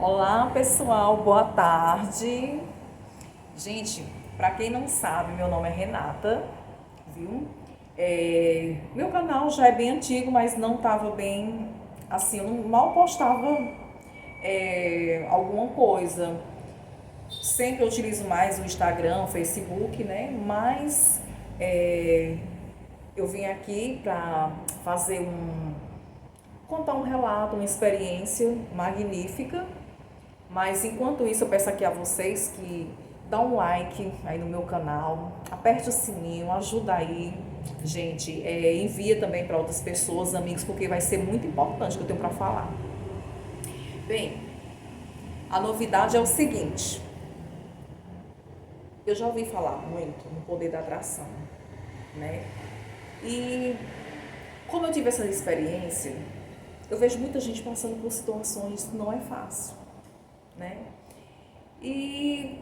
Olá pessoal, boa tarde. Gente, para quem não sabe, meu nome é Renata, viu? Meu canal já é bem antigo, mas não estava bem, assim, eu mal postava alguma coisa. Sempre eu utilizo mais o Instagram, o Facebook, né? Mas eu vim aqui para fazer contar um relato, uma experiência magnífica. Mas enquanto isso, eu peço aqui a vocês que dá um like aí no meu canal, aperte o sininho, ajuda aí, gente, envia também para outras pessoas, amigos, porque vai ser muito importante o que eu tenho para falar. Bem, a novidade é o seguinte, eu já ouvi falar muito no poder da atração, né? E como eu tive essa experiência, eu vejo muita gente passando por situações que não é fácil, né? E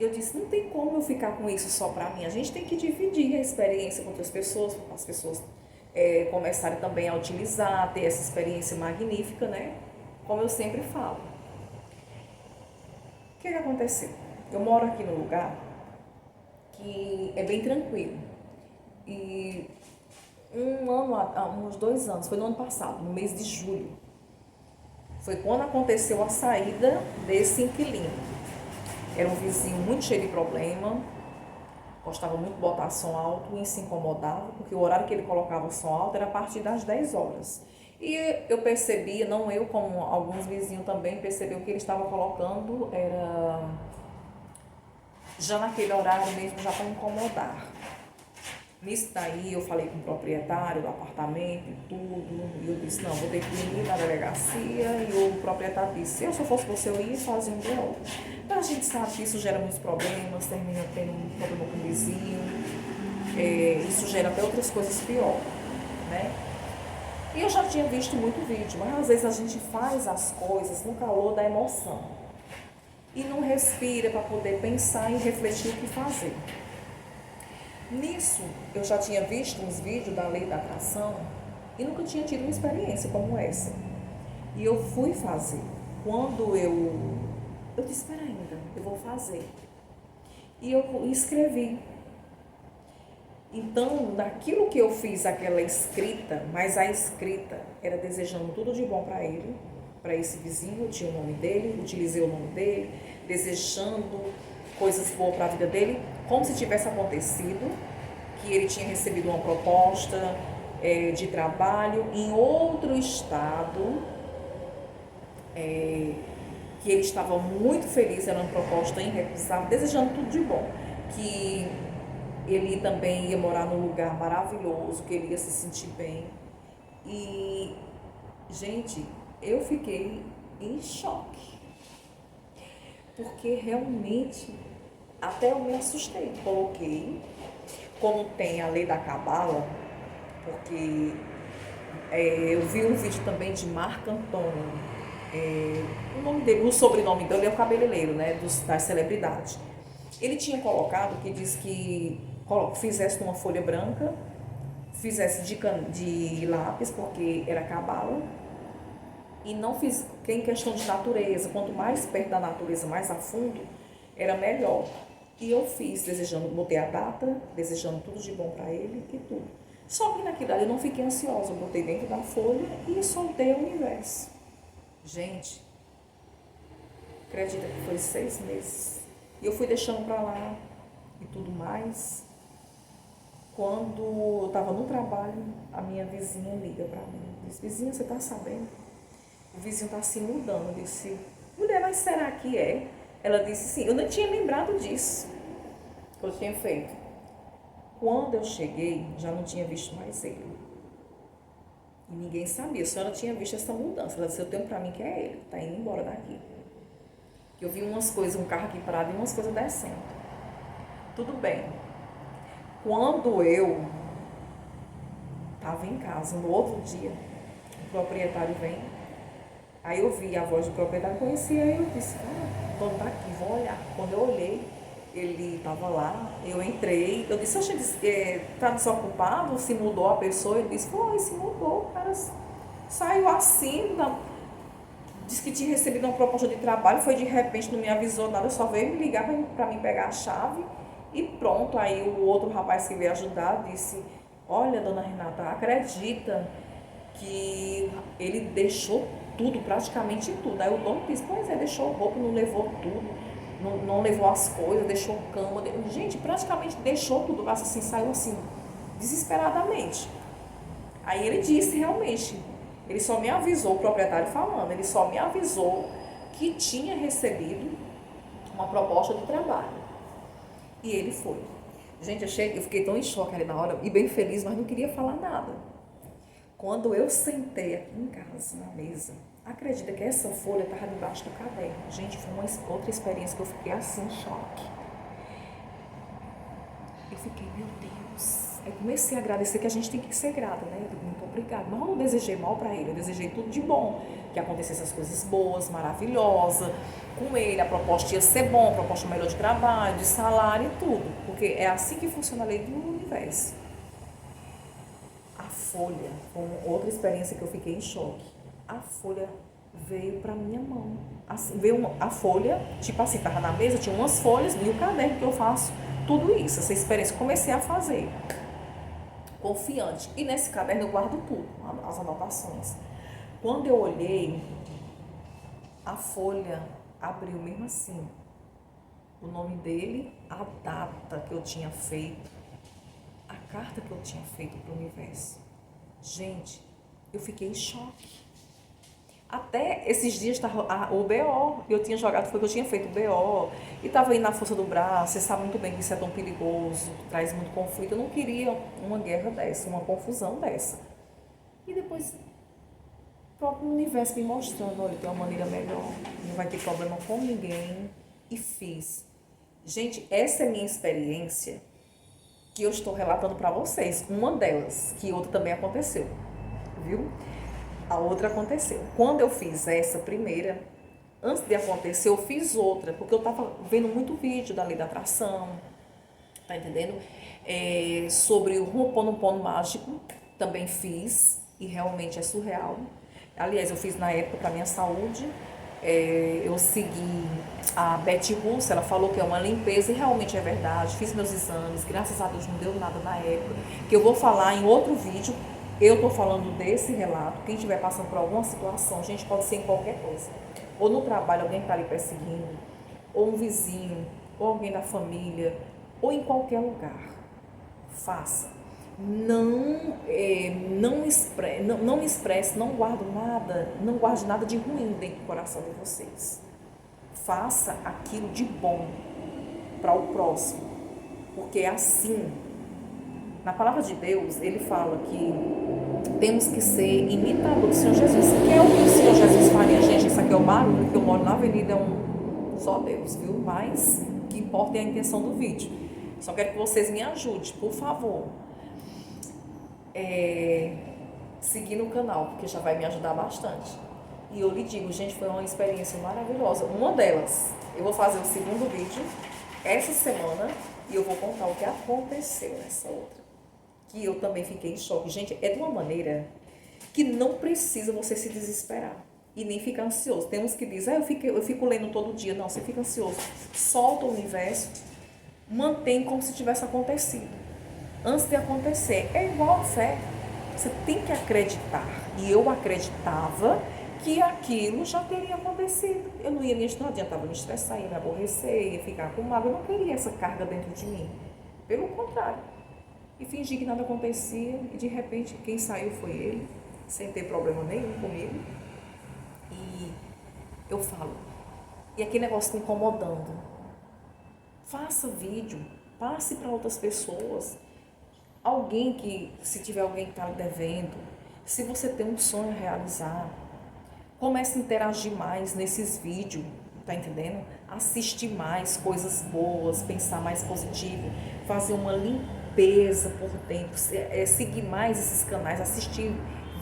eu disse, não tem como eu ficar com isso só para mim. A gente tem que dividir a experiência com outras pessoas, para as pessoas começarem também a utilizar, ter essa experiência magnífica, né? Como eu sempre falo. O que aconteceu? Eu moro aqui num lugar que é bem tranquilo. E uns 2 anos, foi no ano passado, no mês de julho, foi quando aconteceu a saída desse inquilino. Era um vizinho muito cheio de problema, gostava muito de botar som alto e se incomodava, porque o horário que ele colocava o som alto era a partir das 10 horas. E eu percebia, não eu, como alguns vizinhos também perceberam que ele estava colocando, era já naquele horário mesmo, já para incomodar. Nisso daí eu falei com o proprietário do apartamento e tudo, e eu disse, não, vou ter que ir na delegacia, e o proprietário disse, se eu só fosse você, eu ia e fazia um BO. Então a gente sabe que isso gera muitos problemas, termina tendo um problema com o vizinho, isso gera até outras coisas piores, né? E eu já tinha visto muito vídeo, mas às vezes a gente faz as coisas no calor da emoção e não respira para poder pensar e refletir o que fazer. Nisso, eu já tinha visto uns vídeos da lei da atração e nunca tinha tido uma experiência como essa. E eu fui fazer. Quando eu disse, espera ainda, eu vou fazer. E eu escrevi. Então, daquilo que eu fiz, aquela escrita, mas a escrita era desejando tudo de bom para ele, para esse vizinho, eu tinha o nome dele, utilizei o nome dele, desejando coisas boas para a vida dele, como se tivesse acontecido, que ele tinha recebido uma proposta de trabalho em outro estado, que ele estava muito feliz, era uma proposta irrecusável, desejando tudo de bom, que ele também ia morar num lugar maravilhoso, que ele ia se sentir bem. E, gente, eu fiquei em choque, porque realmente até eu me assustei. Coloquei, como tem a lei da cabala, porque eu vi um vídeo também de Marco Antônio, o nome dele, o sobrenome dele é o cabeleireiro, né, das celebridades. Ele tinha colocado que diz que fizesse numa folha branca, fizesse de lápis, porque era cabala, e não fiz, que em questão de natureza, quanto mais perto da natureza, mais a fundo, era melhor. E eu fiz, desejando, botei a data, desejando tudo de bom para ele e tudo. Só que naquilo ali eu não fiquei ansiosa, eu botei dentro da folha e soltei o universo. Gente, acredita que foi 6 meses. E eu fui deixando para lá e tudo mais. Quando eu estava no trabalho, a minha vizinha liga para mim. Disse, vizinha, você está sabendo? O vizinho está se mudando. Eu disse, mulher, mas será que é? Ela disse sim, eu não tinha lembrado disso que eu tinha feito. Quando eu cheguei, já não tinha visto mais ele. E ninguém sabia, a senhora tinha visto essa mudança. Ela disse, eu tenho pra mim que é ele, tá indo embora daqui. Eu vi umas coisas, um carro aqui parado e umas coisas descendo. Tudo bem. Quando eu estava em casa, no outro dia, o proprietário vem. Aí eu vi a voz do proprietário, conhecia ele, eu disse, o dono tá aqui, vou olhar. Quando eu olhei, ele estava lá, eu entrei, eu disse, tá desocupado, se mudou a pessoa? Ele disse, foi, se mudou, o cara saiu assim, Disse que tinha recebido uma proposta de trabalho, foi de repente, não me avisou nada, só veio me ligar para mim pegar a chave e pronto. Aí o outro rapaz que veio ajudar disse, olha, dona Renata, acredita que ele deixou tudo, praticamente tudo. Aí o dono disse, pois é, deixou roupa, não levou tudo, não levou as coisas, deixou cama. Gente, praticamente deixou tudo, assim, saiu assim, desesperadamente. Aí ele disse realmente, ele só me avisou, o proprietário falando, ele só me avisou que tinha recebido uma proposta de trabalho. E ele foi. Gente, eu fiquei tão em choque ali na hora, e bem feliz, mas não queria falar nada. Quando eu sentei aqui em casa, na mesa, acredita que essa folha estava debaixo do caderno. Gente, foi uma outra experiência que eu fiquei assim em choque. Eu fiquei, meu Deus. Aí comecei a agradecer, que a gente tem que ser grata, né? Eu digo, muito obrigada. Mas eu não desejei mal para ele, eu desejei tudo de bom. Que acontecesse as coisas boas, maravilhosas. Com ele, a proposta ia ser bom, a proposta melhor de trabalho, de salário e tudo. Porque é assim que funciona a lei do universo. A folha, foi outra experiência que eu fiquei em choque. A folha veio para minha mão. Assim, veio a folha, tipo assim, tava na mesa, tinha umas folhas e o caderno que eu faço tudo isso, essa experiência. Comecei a fazer, confiante. E nesse caderno eu guardo tudo, as anotações. Quando eu olhei, a folha abriu mesmo assim. O nome dele, a data que eu tinha feito, a carta que eu tinha feito para o universo. Gente, eu fiquei em choque. Até esses dias estava o BO, eu tinha jogado, foi que eu tinha feito o BO, e estava aí na força do braço, você sabe muito bem que isso é tão perigoso, traz muito conflito, eu não queria uma guerra dessa, uma confusão dessa. E depois, o próprio universo me mostrando, olha, tem uma maneira melhor, não vai ter problema com ninguém, e fiz. Gente, essa é a minha experiência, que eu estou relatando para vocês, uma delas, que outra também aconteceu, viu? A outra aconteceu. Quando eu fiz essa primeira, antes de acontecer, eu fiz outra, porque eu estava vendo muito vídeo da lei da atração, tá entendendo? Sobre o Ho'oponopono mágico, também fiz, e realmente é surreal. Aliás, eu fiz na época para minha saúde. Eu segui a Betty Russo, ela falou que é uma limpeza, e realmente é verdade. Fiz meus exames, graças a Deus não deu nada na época, que eu vou falar em outro vídeo. Eu estou falando desse relato. Quem estiver passando por alguma situação, gente, pode ser em qualquer coisa. Ou no trabalho, alguém está ali perseguindo, ou um vizinho, ou alguém da família, ou em qualquer lugar. Faça. Não expresse, não guarde nada de ruim dentro do coração de vocês. Faça aquilo de bom para o próximo. Porque é assim. Na palavra de Deus, ele fala que temos que ser imitadores do Senhor Jesus. Que é o que o Senhor Jesus faria, gente. Isso aqui é o barulho, que eu moro na avenida, é só Deus, viu? Mas o que importa é a intenção do vídeo. Só quero que vocês me ajudem, por favor. Seguir no canal, porque já vai me ajudar bastante. E eu lhe digo, gente, foi uma experiência maravilhosa. Uma delas, eu vou fazer o segundo vídeo essa semana e eu vou contar o que aconteceu nessa outra. Que eu também fiquei em choque. Gente, é de uma maneira que não precisa você se desesperar e nem ficar ansioso. Tem uns que dizem, eu fico lendo todo dia. Não, você fica ansioso. Solta o universo, mantém como se tivesse acontecido. Antes de acontecer, é igual a fé. Você tem que acreditar. E eu acreditava que aquilo já teria acontecido. Eu não adiantava me estressar, ia me aborrecer, ia ficar com mágoa. Eu não queria essa carga dentro de mim. Pelo contrário. E fingi que nada acontecia, e de repente quem saiu foi ele, sem ter problema nenhum comigo. E eu falo, e aquele negócio me incomodando. Faça vídeo, passe para outras pessoas. Alguém que, se tiver alguém que está lhe devendo, se você tem um sonho a realizar, comece a interagir mais nesses vídeos, tá entendendo? Assistir mais coisas boas, pensar mais positivo, fazer uma limpeza por dentro, seguir mais esses canais, assistir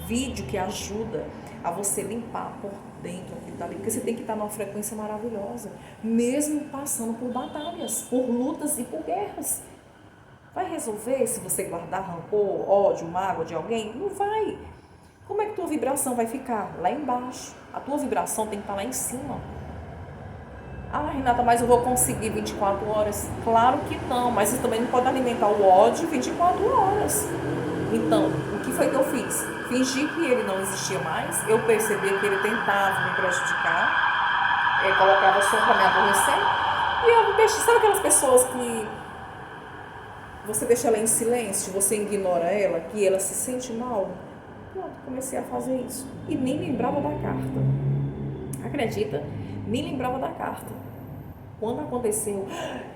vídeo que ajuda a você limpar por dentro aquilo dali, porque você tem que estar numa frequência maravilhosa, mesmo passando por batalhas, por lutas e por guerras. Vai resolver se você guardar rancor, ódio, mágoa de alguém? Não vai. como é que tua vibração vai ficar? Lá embaixo. A tua vibração tem que estar lá em cima. Ah, Renata, mas eu vou conseguir 24 horas? Claro que não, mas você também não pode alimentar o ódio 24 horas. Então, o que foi que eu fiz? Fingi que ele não existia mais, eu percebia que ele tentava me prejudicar, colocava som para me aborrecer, e eu deixei, sabe aquelas pessoas que você deixa ela em silêncio, você ignora ela, que ela se sente mal? Pronto, comecei a fazer isso. E nem lembrava da carta. Acredita? Nem lembrava da carta. Quando aconteceu,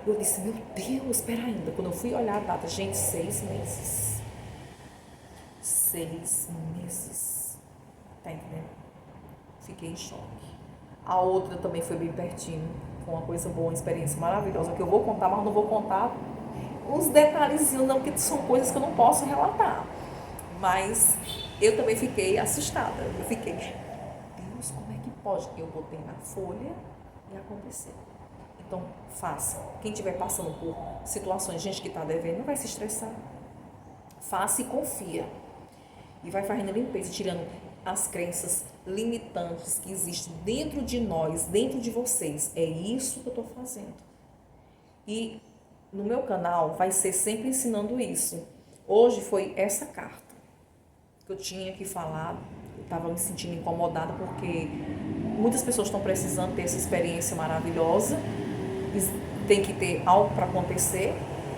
eu disse, meu Deus, espera ainda. Quando eu fui olhar a data, gente, 6 meses. 6 meses. Tá entendendo? Fiquei em choque. A outra também foi bem pertinho. Foi uma coisa boa, uma experiência maravilhosa, que eu vou contar, mas não vou contar uns detalhezinhos, não, porque são coisas que eu não posso relatar. Mas eu também fiquei assustada. Eu fiquei, Deus, como é que pode? Eu botei na folha e aconteceu. Então, faça. Quem estiver passando por situações, gente que está devendo, não vai se estressar. Faça e confia. E vai fazendo a limpeza, tirando as crenças limitantes que existem dentro de nós, dentro de vocês. É isso que eu estou fazendo. E no meu canal vai ser sempre ensinando isso. Hoje foi essa carta que eu tinha que falar. Eu estava me sentindo incomodada porque muitas pessoas estão precisando ter essa experiência maravilhosa. Tem que ter algo para acontecer.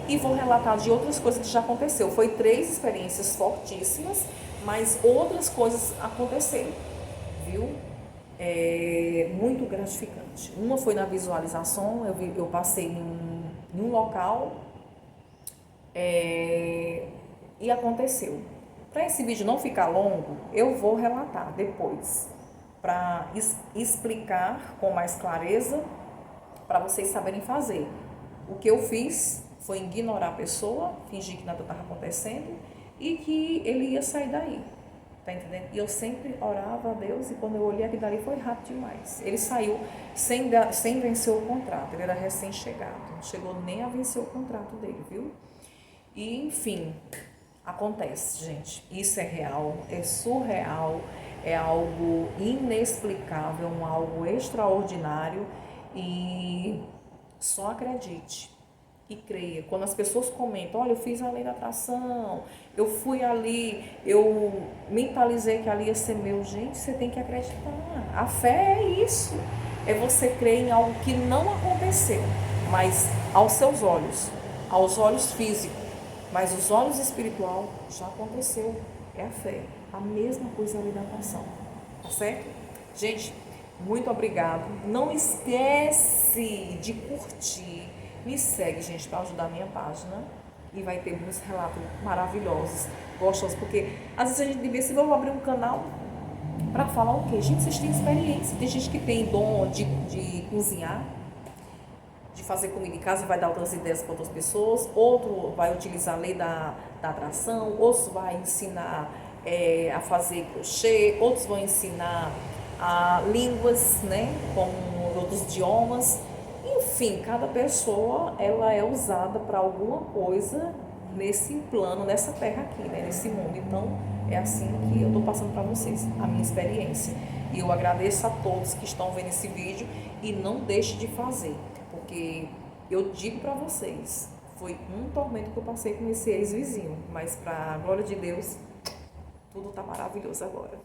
E vou relatar de outras coisas que já aconteceu. Foi 3 experiências fortíssimas, mas outras coisas aconteceram, viu? Muito gratificante. Uma foi na visualização, eu passei em um local e aconteceu. Para esse vídeo não ficar longo, eu vou relatar depois, para explicar com mais clareza, para vocês saberem fazer. O que eu fiz foi ignorar a pessoa, fingir que nada estava acontecendo e que ele ia sair daí. Tá entendendo? E eu sempre orava a Deus e quando eu olhei aquilo dali foi rápido demais. Ele saiu sem vencer o contrato, ele era recém-chegado, não chegou nem a vencer o contrato dele, viu? E enfim, acontece, gente. Isso é real, é surreal, é algo inexplicável, algo extraordinário e só acredite. E creia. Quando as pessoas comentam, olha, eu fiz a lei da atração, eu fui ali, eu mentalizei que ali ia ser meu. Gente, você tem que acreditar. A fé é isso. É você crer em algo que não aconteceu, mas aos seus olhos físicos, mas os olhos espiritual já aconteceu. É a fé. A mesma coisa a lei da atração. Tá certo? Gente, muito obrigado. Não esquece de curtir. Me segue, gente, para ajudar a minha página. E vai ter muitos relatos maravilhosos, gostosos. Porque às vezes a gente devia, se vamos abrir um canal para falar o quê? Gente, vocês têm experiência. Tem gente que tem dom de cozinhar, de fazer comida em casa e vai dar outras ideias para outras pessoas. Outro vai utilizar a lei da atração. Outros vai ensinar a fazer crochê. Outros vão ensinar a línguas, né? Como outros idiomas. Enfim, cada pessoa ela é usada para alguma coisa nesse plano, nessa terra aqui, né? Nesse mundo. Então, é assim que eu estou passando para vocês, a minha experiência. E eu agradeço a todos que estão vendo esse vídeo e não deixe de fazer, porque eu digo para vocês, foi um tormento que eu passei com esse ex-vizinho, mas para a glória de Deus, tudo está maravilhoso agora.